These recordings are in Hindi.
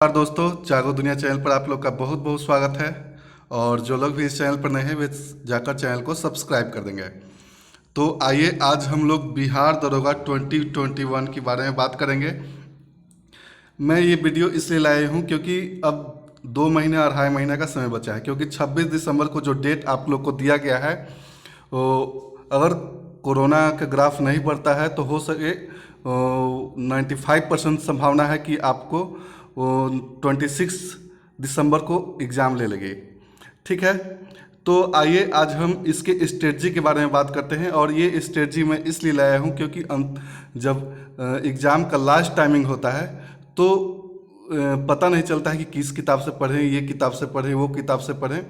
नमस्कार दोस्तों, जागो दुनिया चैनल पर आप लोग का बहुत बहुत स्वागत है। और जो लोग भी इस चैनल पर नए हैं वे जाकर चैनल को सब्सक्राइब कर देंगे। तो आइए आज हम लोग बिहार दरोगा 2021 के बारे में बात करेंगे। मैं ये वीडियो इसलिए लाया हूँ क्योंकि अब 2 महीने और 2.5 महीने का समय बचा है, क्योंकि 26 दिसंबर को जो डेट आप लोग को दिया गया है वो अगर कोरोना का ग्राफ नहीं बढ़ता है तो हो सके 95% संभावना है कि आपको 26 दिसंबर को एग्ज़ाम ले लेंगे। ठीक है, तो आइए आज हम इसके स्ट्रेटजी के बारे में बात करते हैं। और ये स्ट्रेटजी मैं इसलिए लाया हूँ क्योंकि जब एग्ज़ाम का लास्ट टाइमिंग होता है तो पता नहीं चलता है कि किस किताब से पढ़ें, ये किताब से पढ़ें, वो किताब से पढ़ें,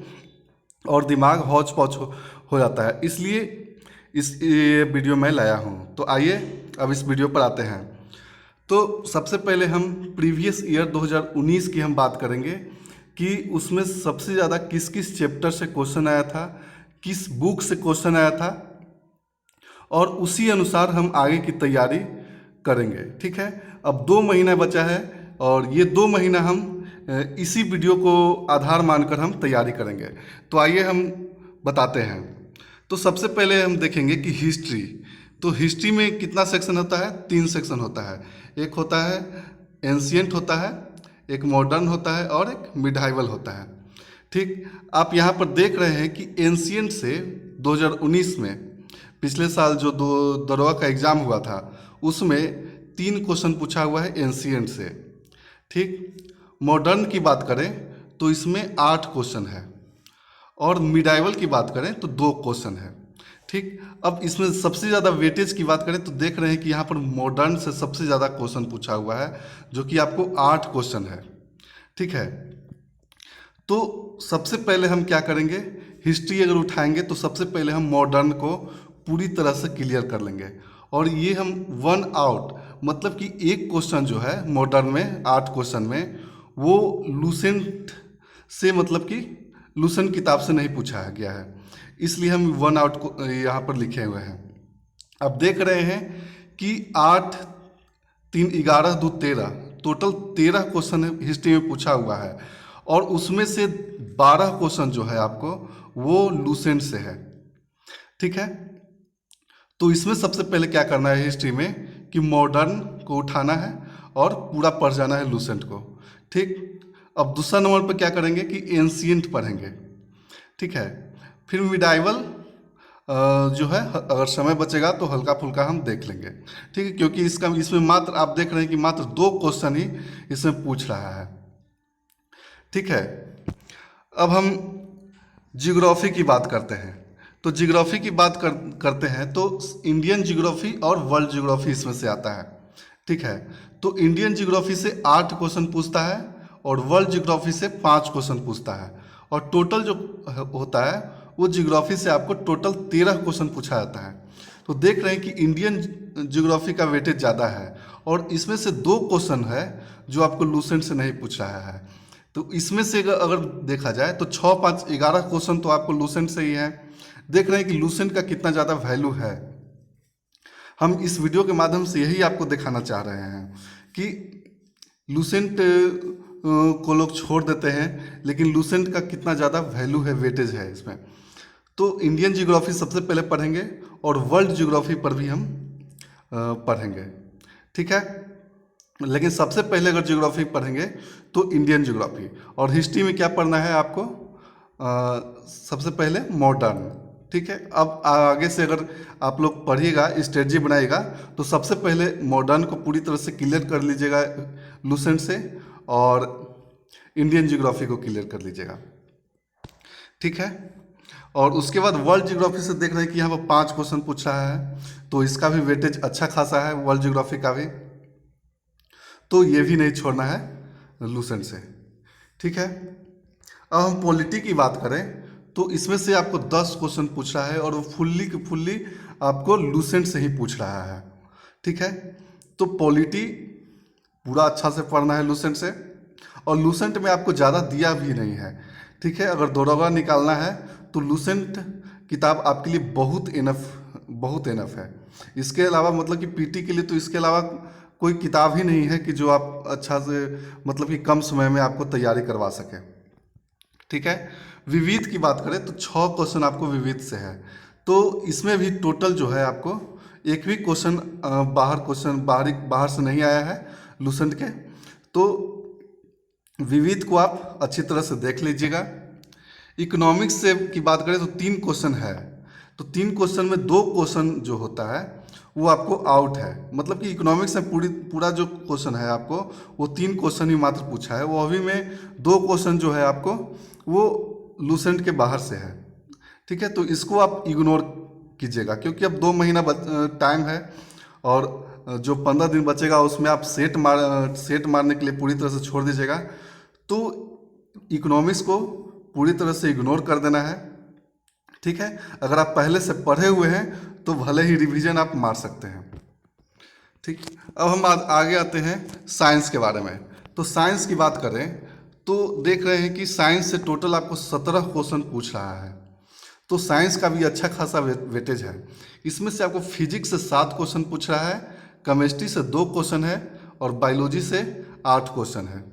और दिमाग हौच पौच हो जाता है। इसलिए ये वीडियो मैं लाया हूँ। तो आइए अब इस वीडियो पर आते हैं। तो सबसे पहले हम प्रीवियस ईयर 2019 की हम बात करेंगे कि उसमें सबसे ज़्यादा किस किस चैप्टर से क्वेश्चन आया था, किस बुक से क्वेश्चन आया था, और उसी अनुसार हम आगे की तैयारी करेंगे। ठीक है, अब 2 महीना बचा है और ये 2 महीना हम इसी वीडियो को आधार मानकर हम तैयारी करेंगे। तो आइए हम बताते हैं। तो सबसे पहले हम देखेंगे कि हिस्ट्री। तो हिस्ट्री में कितना सेक्शन होता है? 3 सेक्शन होता है। एक होता है एंशियंट होता है, एक मॉडर्न होता है और एक मिडाइवल होता है। ठीक, आप यहाँ पर देख रहे हैं कि एंशियंट से 2019 में पिछले साल जो दरोगा का एग्ज़ाम हुआ था उसमें 3 क्वेश्चन पूछा हुआ है एंशियंट से। ठीक, मॉडर्न की बात करें तो इसमें 8 क्वेश्चन है और मिडाइवल की बात करें तो 2 क्वेश्चन है। ठीक, अब इसमें सबसे ज़्यादा वेटेज की बात करें तो देख रहे हैं कि यहाँ पर मॉडर्न से सबसे ज़्यादा क्वेश्चन पूछा हुआ है, जो कि आपको 8 क्वेश्चन है। ठीक है, तो सबसे पहले हम क्या करेंगे, हिस्ट्री अगर उठाएंगे तो सबसे पहले हम मॉडर्न को पूरी तरह से क्लियर कर लेंगे। और ये हम 1 आउट, मतलब कि एक क्वेश्चन जो है मॉडर्न में 8 क्वेश्चन में वो लूसेंट से, मतलब कि लूसेंट किताब से नहीं पूछा गया है, इसलिए हम 1 आउट को यहाँ पर लिखे हुए हैं। अब देख रहे हैं कि 8 3 11 2 13 टोटल 13 क्वेश्चन हिस्ट्री में पूछा हुआ है और उसमें से 12 क्वेश्चन जो है आपको वो लूसेंट से है। ठीक है, तो इसमें सबसे पहले क्या करना है हिस्ट्री में कि मॉडर्न को उठाना है और पूरा पढ़ जाना है लूसेंट को। ठीक, अब दूसरा नंबर पर क्या करेंगे कि एंशियंट पढ़ेंगे। ठीक है, फिर मिडाइवल जो है अगर समय बचेगा तो हल्का फुल्का हम देख लेंगे। ठीक है, क्योंकि इसमें मात्र आप देख रहे हैं कि मात्र 2 क्वेश्चन ही इसमें पूछ रहा है। ठीक है, अब हम जियोग्राफी की बात करते हैं। तो जियोग्राफी की बात करते हैं तो इंडियन जियोग्राफी और वर्ल्ड जियोग्राफी इसमें से आता है। ठीक है, तो इंडियन जियोग्राफी से 8 क्वेश्चन पूछता है और वर्ल्ड जियोग्राफी से 5 क्वेश्चन पूछता है, और टोटल जो होता है वो जियोग्राफी से आपको टोटल 13 क्वेश्चन पूछा जाता है। तो देख रहे हैं कि इंडियन जियोग्राफी का वेटेज ज़्यादा है और इसमें से 2 क्वेश्चन है जो आपको लूसेंट से नहीं पूछ रहा है। तो इसमें से अगर देखा जाए तो 6 5 11 क्वेश्चन तो आपको लूसेंट से ही है। देख रहे हैं कि लूसेंट का कितना ज़्यादा वैल्यू है। हम इस वीडियो के माध्यम से यही आपको दिखाना चाह रहे हैं कि लूसेंट को लोग छोड़ देते हैं, लेकिन लूसेंट का कितना ज़्यादा वैल्यू है, वेटेज है इसमें। तो इंडियन जियोग्राफी सबसे पहले पढ़ेंगे और वर्ल्ड जियोग्राफी पर भी हम पढ़ेंगे। ठीक है, लेकिन सबसे पहले अगर जियोग्राफी पढ़ेंगे तो इंडियन जियोग्राफी। और हिस्ट्री में क्या पढ़ना है आपको? सबसे पहले मॉडर्न। ठीक है, अब आगे से अगर आप लोग पढ़िएगा, स्ट्रेटजी बनाइएगा, तो सबसे पहले मॉडर्न को पूरी तरह से क्लियर कर लीजिएगा लूसेंट से और इंडियन जियोग्राफी को क्लियर कर लीजिएगा। ठीक है, और उसके बाद वर्ल्ड जियोग्राफी से देख रहे हैं कि यहाँ पर 5 क्वेश्चन पूछ रहा है, तो इसका भी वेटेज अच्छा खासा है वर्ल्ड जियोग्राफी का भी, तो ये भी नहीं छोड़ना है लूसेंट से। ठीक है, अब हम पॉलिटी की बात करें तो इसमें से आपको 10 क्वेश्चन पूछ रहा है और वो फुल्ली आपको लूसेंट से ही पूछ रहा है। ठीक है, तो पॉलिटी पूरा अच्छा से पढ़ना है लूसेंट से, और लूसेंट में आपको ज़्यादा दिया भी नहीं है। ठीक है, अगर दरोगा निकालना है तो लूसेंट किताब आपके लिए बहुत इनफ है। इसके अलावा मतलब कि पीटी के लिए तो इसके अलावा कोई किताब ही नहीं है कि जो आप अच्छा से मतलब कि कम समय में आपको तैयारी करवा सके। ठीक है। विविध की बात करें तो 6 क्वेश्चन आपको विविध से है। तो इसमें भी टोटल जो है आपको एक भी क्वेश्चन बाहर से नहीं आया है लूसेंट के। तो विविध को आप अच्छी तरह से देख लीजिएगा। इकोनॉमिक्स से की बात करें तो 3 क्वेश्चन है। तो 3 क्वेश्चन में 2 क्वेश्चन जो होता है वो आपको आउट है। मतलब कि इकोनॉमिक्स में पूरा जो क्वेश्चन है आपको वो 3 क्वेश्चन ही मात्र पूछा है। वो अभी में 2 क्वेश्चन जो है आपको वो लूसेंट के बाहर से है। ठीक है। तो इसको आप इग्नोर कीजिएगा क्योंकि अब 2 महीना टाइम है और जो 15 दिन बचेगा उसमें आप सेट मारने के लिए पूरी तरह से छोड़ दीजिएगा। तो इकोनॉमिक्स को पूरी तरह से इग्नोर कर देना है। ठीक है। अगर आप पहले से पढ़े हुए हैं तो भले ही रिवीजन आप मार सकते हैं। ठीक। अब हम आगे आते हैं साइंस के बारे में। तो साइंस की बात करें तो देख रहे हैं कि साइंस से टोटल आपको 17 क्वेश्चन पूछ रहा है। तो साइंस का भी अच्छा खासा वेटेज है। इसमें से आपको फिजिक्स से 7 क्वेश्चन पूछ रहा है, केमिस्ट्री से 2 क्वेश्चन है और बायोलॉजी से 8 क्वेश्चन है।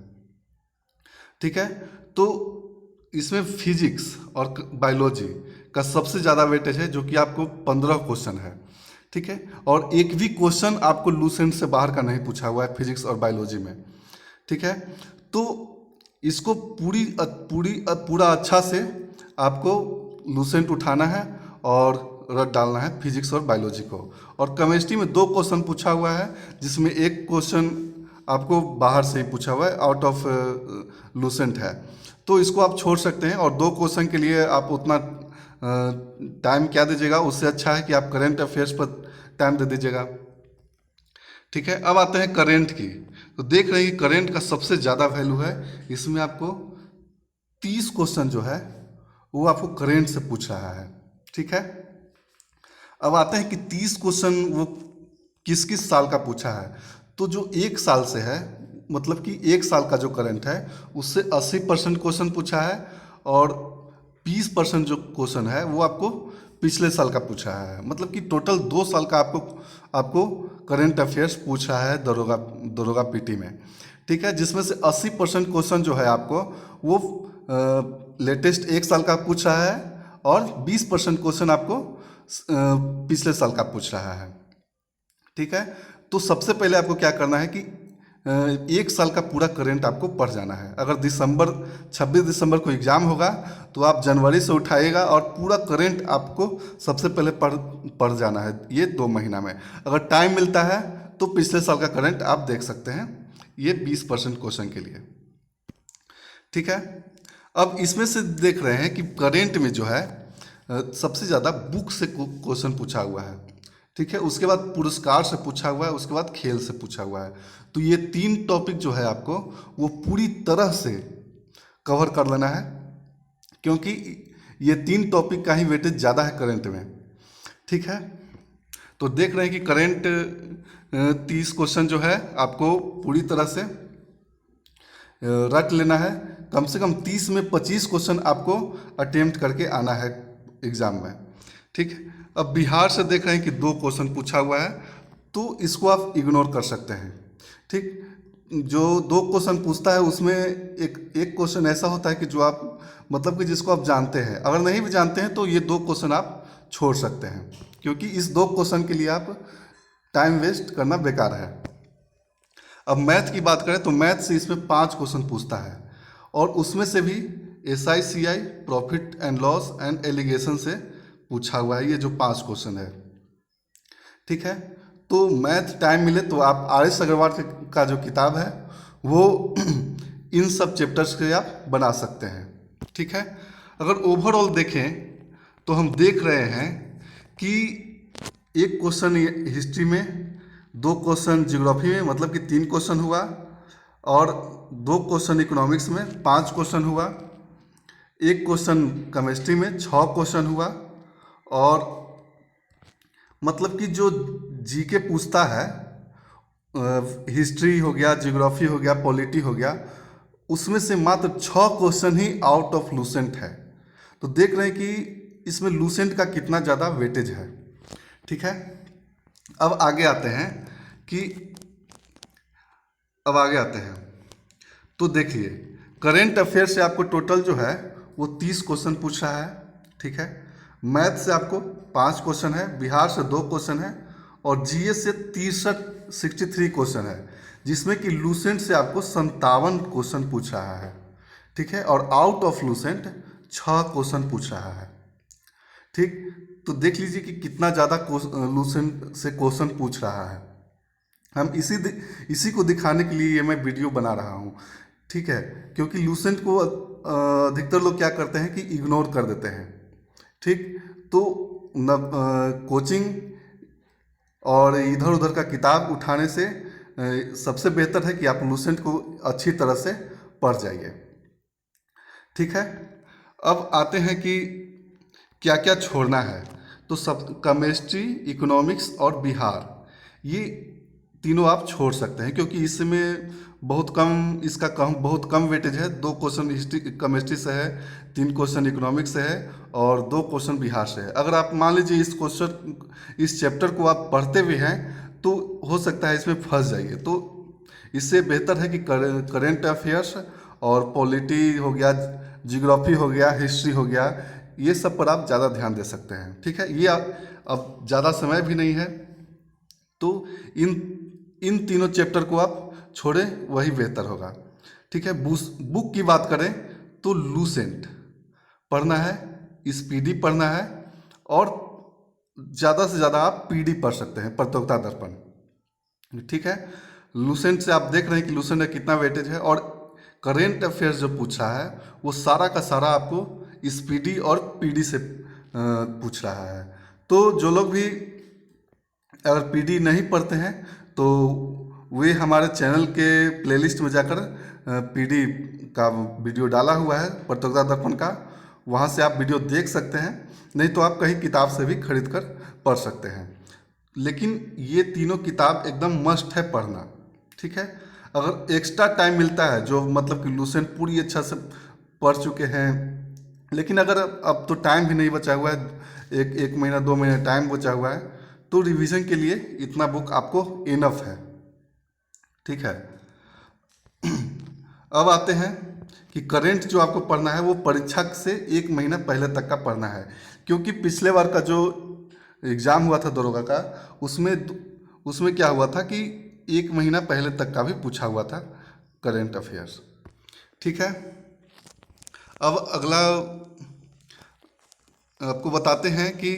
ठीक है। तो इसमें फिजिक्स और बायोलॉजी का सबसे ज़्यादा वेटेज है जो कि आपको 15 क्वेश्चन है। ठीक है। और एक भी क्वेश्चन आपको लूसेंट से बाहर का नहीं पूछा हुआ है फिजिक्स और बायोलॉजी में। ठीक है। तो इसको पूरा अच्छा से आपको लूसेंट उठाना है और रट डालना है फिजिक्स और बायोलॉजी को। और केमिस्ट्री में 2 क्वेश्चन पूछा हुआ है जिसमें एक क्वेश्चन आपको बाहर से ही पूछा हुआ है, आउट ऑफ लूसेंट है। तो इसको आप छोड़ सकते हैं और 2 क्वेश्चन के लिए आप उतना टाइम क्या दीजिएगा, उससे अच्छा है कि आप करेंट अफेयर्स पर टाइम दे दीजिएगा। ठीक है। अब आते हैं करेंट की। तो देख रहे हैं कि करेंट का सबसे ज़्यादा वैल्यू है। इसमें आपको 30 क्वेश्चन जो है वो आपको करेंट से पूछ रहा है। ठीक है। अब आते हैं कि 30 क्वेश्चन वो किस किस साल का पूछा है। तो जो 1 साल से है मतलब कि 1 साल का जो करंट है उससे 80% क्वेश्चन पूछा है और 20% जो क्वेश्चन है वो आपको पिछले साल का पूछा है। मतलब कि टोटल 2 साल का आपको करंट अफेयर्स पूछ रहा है दरोगा पीटी में। ठीक है। जिसमें से 80% क्वेश्चन जो है आपको वो लेटेस्ट 1 साल का पूछ रहा है और 20% क्वेश्चन आपको पिछले साल का पूछ रहा है। ठीक है। तो सबसे पहले आपको क्या करना है कि 1 साल का पूरा करंट आपको पढ़ जाना है। अगर 26 दिसंबर को एग्ज़ाम होगा तो आप जनवरी से उठाइएगा और पूरा करंट आपको सबसे पहले पढ़ जाना है ये 2 महीना में। अगर टाइम मिलता है तो पिछले साल का करंट आप देख सकते हैं, ये 20% क्वेश्चन के लिए। ठीक है। अब इसमें से देख रहे हैं कि करंट में जो है सबसे ज़्यादा बुक से क्वेश्चन पूछा हुआ है। ठीक है। उसके बाद पुरस्कार से पूछा हुआ है, उसके बाद खेल से पूछा हुआ है। तो ये 3 टॉपिक जो है आपको वो पूरी तरह से कवर कर लेना है क्योंकि ये 3 टॉपिक का ही वेटेज ज़्यादा है करंट में। ठीक है। तो देख रहे हैं कि करंट 30 क्वेश्चन जो है आपको पूरी तरह से रट लेना है। कम से कम 30 में 25 क्वेश्चन आपको अटेम्प्ट करके आना है एग्ज़ाम में। ठीक है। अब बिहार से देख रहे हैं कि 2 क्वेश्चन पूछा हुआ है तो इसको आप इग्नोर कर सकते हैं। ठीक। जो 2 क्वेश्चन पूछता है उसमें एक क्वेश्चन ऐसा होता है कि जो आप मतलब कि जिसको आप जानते हैं। अगर नहीं भी जानते हैं तो ये 2 क्वेश्चन आप छोड़ सकते हैं क्योंकि इस 2 क्वेश्चन के लिए आप टाइम वेस्ट करना बेकार है। अब मैथ की बात करें तो मैथ से इसमें 5 क्वेश्चन पूछता है और उसमें से भी SICI, profit and loss and allegation से पूछा हुआ है ये जो 5 क्वेश्चन है। ठीक है। तो मैथ टाइम मिले तो आप RS अग्रवाल का जो किताब है वो इन सब चैप्टर्स के आप बना सकते हैं। ठीक है। अगर ओवरऑल देखें तो हम देख रहे हैं कि 1 क्वेश्चन हिस्ट्री में, 2 क्वेश्चन ज्योग्राफी में मतलब कि 3 क्वेश्चन हुआ और 2 क्वेश्चन इकोनॉमिक्स में 5 क्वेश्चन हुआ, 1 क्वेश्चन केमिस्ट्री में 6 क्वेश्चन हुआ और मतलब कि जो जीके पूछता है हिस्ट्री हो गया, ज्योग्राफी हो गया, पॉलिटी हो गया, उसमें से मात्र 6 question he out of Lucent है। तो देख रहे हैं कि इसमें लूसेंट का कितना ज़्यादा वेटेज है। ठीक है। अब आगे आते हैं कि अब आगे आते हैं। तो देखिए, करेंट अफेयर से आपको टोटल जो है वो 30 क्वेश्चन पूछ रहा है, ठीक है। मैथ से आपको 5 क्वेश्चन है, बिहार से 2 क्वेश्चन है, और जीएस से 63 क्वेश्चन है, जिसमें कि लूसेंट से आपको 57 क्वेश्चन पूछ रहा है, ठीक है। और आउट ऑफ लूसेंट 6 क्वेश्चन पूछ रहा है, ठीक। तो देख लीजिए कि कितना ज़्यादा लूसेंट से क्वेश्चन पूछ रहा है। हम इसी को दिखाने के लिए ये मैं वीडियो बना रहा हूँ, ठीक है। क्योंकि लूसेंट को अधिकतर लोग क्या करते हैं कि इग्नोर कर देते हैं, ठीक। तो कोचिंग और इधर उधर का किताब उठाने से सबसे बेहतर है कि आप लूसेंट को अच्छी तरह से पढ़ जाइए, ठीक है। अब आते हैं कि क्या क्या छोड़ना है। तो सब केमिस्ट्री, इकोनॉमिक्स और बिहार, ये तीनों आप छोड़ सकते हैं, क्योंकि इसमें बहुत कम वेटेज है। 2 क्वेश्चन हिस्ट्री केमिस्ट्री से है, 3 क्वेश्चन इकोनॉमिक्स से है, और 2 क्वेश्चन बिहार से है। अगर आप मान लीजिए इस चैप्टर को आप पढ़ते भी हैं तो हो सकता है इसमें फंस जाइए। तो इससे बेहतर है कि करेंट अफेयर्स और पॉलिटी हो गया, जियोग्राफी हो गया, हिस्ट्री हो गया, ये सब पर आप ज़्यादा ध्यान दे सकते हैं, ठीक है। ये अब ज़्यादा समय भी नहीं है, तो इन इन तीनों चैप्टर को आप छोड़ें, वही बेहतर होगा, ठीक है। बुक की बात करें तो लूसेंट पढ़ना है, स्पीडी पढ़ना है, और ज़्यादा से ज़्यादा आप पीडी पढ़ सकते हैं, प्रतियोगिता दर्पण, ठीक है। लूसेंट से आप देख रहे हैं कि लूसेंट का कितना वेटेज है, और करेंट अफेयर्स जो पूछा है वो सारा का सारा आपको स्पीडी और पीडी से पूछ रहा है। तो जो लोग भी अगर पीडी नहीं पढ़ते हैं तो वे हमारे चैनल के प्लेलिस्ट में जाकर पीडी का वीडियो डाला हुआ है प्रतियोगिता दर्पण का, वहाँ से आप वीडियो देख सकते हैं, नहीं तो आप कहीं किताब से भी खरीद कर पढ़ सकते हैं। लेकिन ये तीनों किताब एकदम मस्ट है पढ़ना, ठीक है। अगर एक्स्ट्रा टाइम मिलता है, जो मतलब कि लूसेंट पूरी अच्छा से पढ़ चुके हैं, लेकिन अगर अब तो टाइम भी नहीं बचा हुआ है, एक महीना 2 महीना टाइम बचा हुआ है, तो रिवीजन के लिए इतना बुक आपको इनफ है, ठीक है। अब आते हैं कि करंट जो आपको पढ़ना है वो परीक्षा से 1 महीना पहले तक का पढ़ना है, क्योंकि पिछले बार का जो एग्ज़ाम हुआ था दरोगा का, उसमें क्या हुआ था कि 1 महीना पहले तक का भी पूछा हुआ था करंट अफेयर्स, ठीक है। अब अगला आपको बताते हैं कि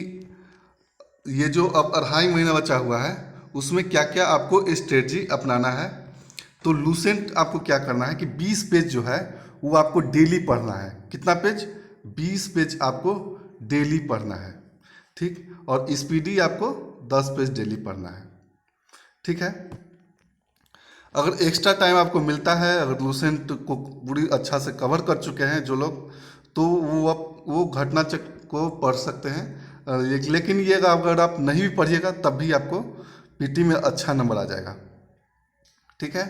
ये जो अब 2.5 महीना बचा हुआ है उसमें क्या क्या आपको स्ट्रेटजी अपनाना है। तो लूसेंट आपको क्या करना है कि 20 पेज जो है वो आपको डेली पढ़ना है। कितना पेज? 20 पेज आपको डेली पढ़ना है, ठीक। और स्पीडी आपको 10 पेज डेली पढ़ना है, ठीक है। अगर एक्स्ट्रा टाइम आपको मिलता है, अगर लूसेंट को पूरी अच्छा से कवर कर चुके हैं जो लोग, तो वो घटना चक्र को पढ़ सकते हैं। लेकिन ये अगर आप नहीं भी पढ़िएगा तब भी आपको पीटी में अच्छा नंबर आ जाएगा, ठीक है।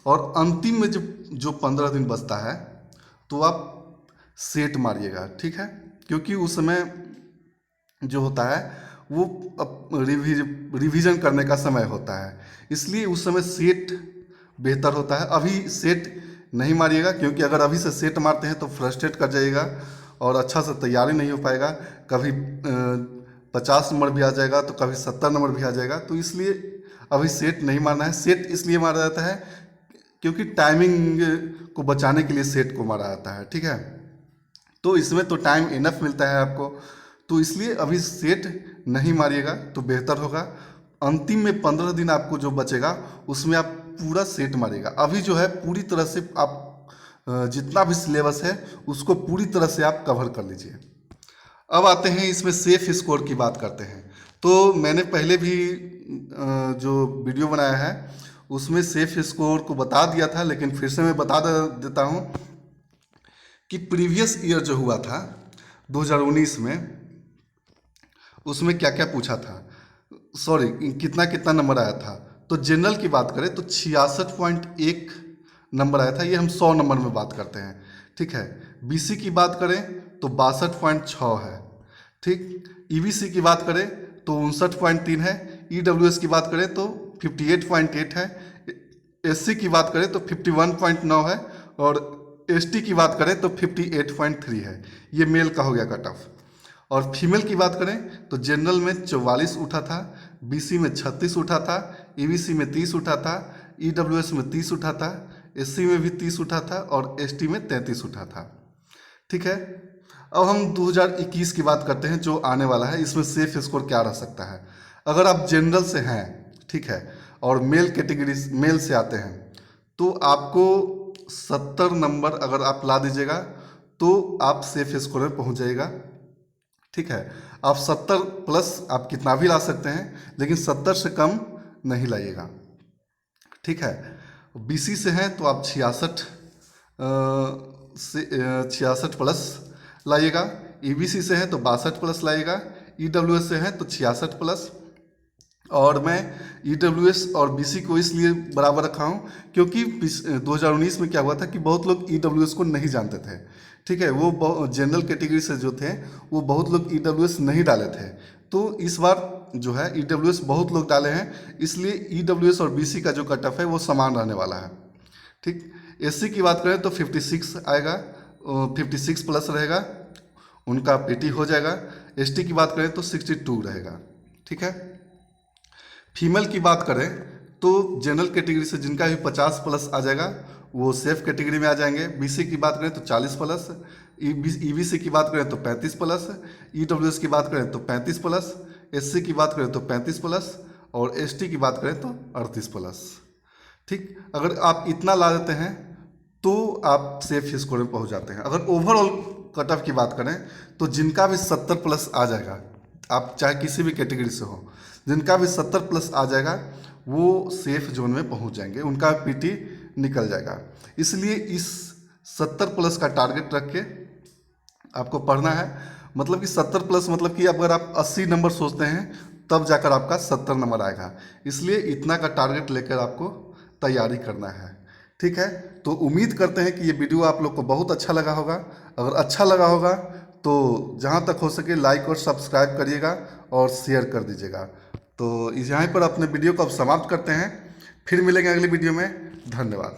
और अंतिम में जो 15 दिन बचता है तो आप सेट मारिएगा, ठीक है। क्योंकि उस समय जो होता है वो रिवीजन करने का समय होता है, इसलिए उस समय सेट बेहतर होता है। अभी सेट नहीं मारिएगा, क्योंकि अगर अभी से सेट मारते हैं तो फ्रस्ट्रेट कर जाइएगा और अच्छा से तैयारी नहीं हो पाएगा। कभी 50 नंबर भी आ जाएगा तो कभी 70 नंबर भी आ जाएगा, तो इसलिए अभी सेट नहीं मारना है। सेट इसलिए मारा जाता है क्योंकि टाइमिंग को बचाने के लिए सेट को मारा जाता है, ठीक है। तो इसमें तो टाइम इनफ मिलता है आपको, तो इसलिए अभी सेट नहीं मारिएगा तो बेहतर होगा। अंतिम में 15 दिन आपको जो बचेगा उसमें आप पूरा सेट मारिएगा। अभी जो है पूरी तरह से आप जितना भी सिलेबस है उसको पूरी तरह से आप कवर कर लीजिए। अब आते हैं इसमें सेफ स्कोर की बात करते हैं। तो मैंने पहले भी जो वीडियो बनाया है उसमें सेफ स्कोर को बता दिया था, लेकिन फिर से मैं बता देता हूँ कि प्रीवियस ईयर जो हुआ था 2019 में, उसमें क्या क्या पूछा था, सॉरी कितना कितना नंबर आया था। तो जनरल की बात करें तो 66.1 नंबर आया था, ये हम 100 नंबर में बात करते हैं, ठीक है। बीसी की बात करें तो 62.6 है, ठीक। ईबीसी की बात करें तो 59.3 है। ईडब्ल्यूएस की बात करें तो 58.8 है। SC की बात करें तो 51.9 है, और ST की बात करें तो 58.3 है। ये मेल का हो गया कट ऑफ। और फीमेल की बात करें तो जनरल में 44 उठा था, BC में 36 उठा था, EBC में 30 उठा था, EWS में 30 उठा था, SC में भी 30 उठा था, और ST में 33 उठा था। ठीक है, अब हम 2021 की बात करते हैं जो आने वाला है। इसमें सेफ स्कोर क्या रह सकता है? अगर आप जनरल से हैं, ठीक है, और मेल कैटेगरी मेल से आते हैं, तो आपको 70 नंबर अगर आप ला दीजिएगा तो आप सेफ स्कोर में पहुंच जाइएगा। ठीक है, आप 70 प्लस आप कितना भी ला सकते हैं, लेकिन 70 से कम नहीं लाइएगा। ठीक है, BC से हैं तो आप 66 प्लस लाइएगा, EBC से हैं तो 62 प्लस लाइएगा, EWS से हैं तो 66 प्लस। और मैं EWS और BC को इसलिए बराबर रखा हूँ क्योंकि 2019 में क्या हुआ था कि बहुत लोग EWS को नहीं जानते थे। ठीक है, वो जनरल कैटेगरी से जो थे वो बहुत लोग EWS नहीं डाले थे, तो इस बार जो है EWS बहुत लोग डाले हैं, इसलिए EWS और BC का जो कट ऑफ है वो समान रहने वाला है। ठीक, SC की बात करें तो 56 आएगा, 56 प्लस रहेगा, उनका PT हो जाएगा। ST की बात करें तो 62 रहेगा। ठीक है, फीमेल की बात करें तो जनरल कैटेगरी से जिनका भी 50 प्लस आ जाएगा वो सेफ कैटेगरी में आ जाएंगे। BC की बात करें तो 40 प्लस, EBC की बात करें तो 35 प्लस, EWS की बात करें तो 35 प्लस, SC की बात करें तो 35 प्लस, और ST की बात करें तो 38 प्लस। ठीक, अगर आप इतना ला देते हैं तो आप सेफ स्कोर में पहुंच जाते हैं। अगर ओवरऑल कट ऑफ की बात करें तो जिनका भी 70 प्लस आ जाएगा, आप चाहे किसी भी कैटेगरी से हो, जिनका भी 70 प्लस आ जाएगा वो सेफ जोन में पहुंच जाएंगे, उनका PT निकल जाएगा। इसलिए इस 70 प्लस का टारगेट रख के आपको पढ़ना है। मतलब कि 70 प्लस मतलब कि अगर आप 80 नंबर सोचते हैं तब जाकर आपका 70 नंबर आएगा, इसलिए इतना का टारगेट लेकर आपको तैयारी करना है। ठीक है, तो उम्मीद करते हैं कि ये वीडियो आप लोग को बहुत अच्छा लगा होगा। अगर अच्छा लगा होगा तो जहाँ तक हो सके लाइक और सब्सक्राइब करिएगा और शेयर कर दीजिएगा। तो यहाँ पर अपने वीडियो को अब समाप्त करते हैं, फिर मिलेंगे अगली वीडियो में। धन्यवाद।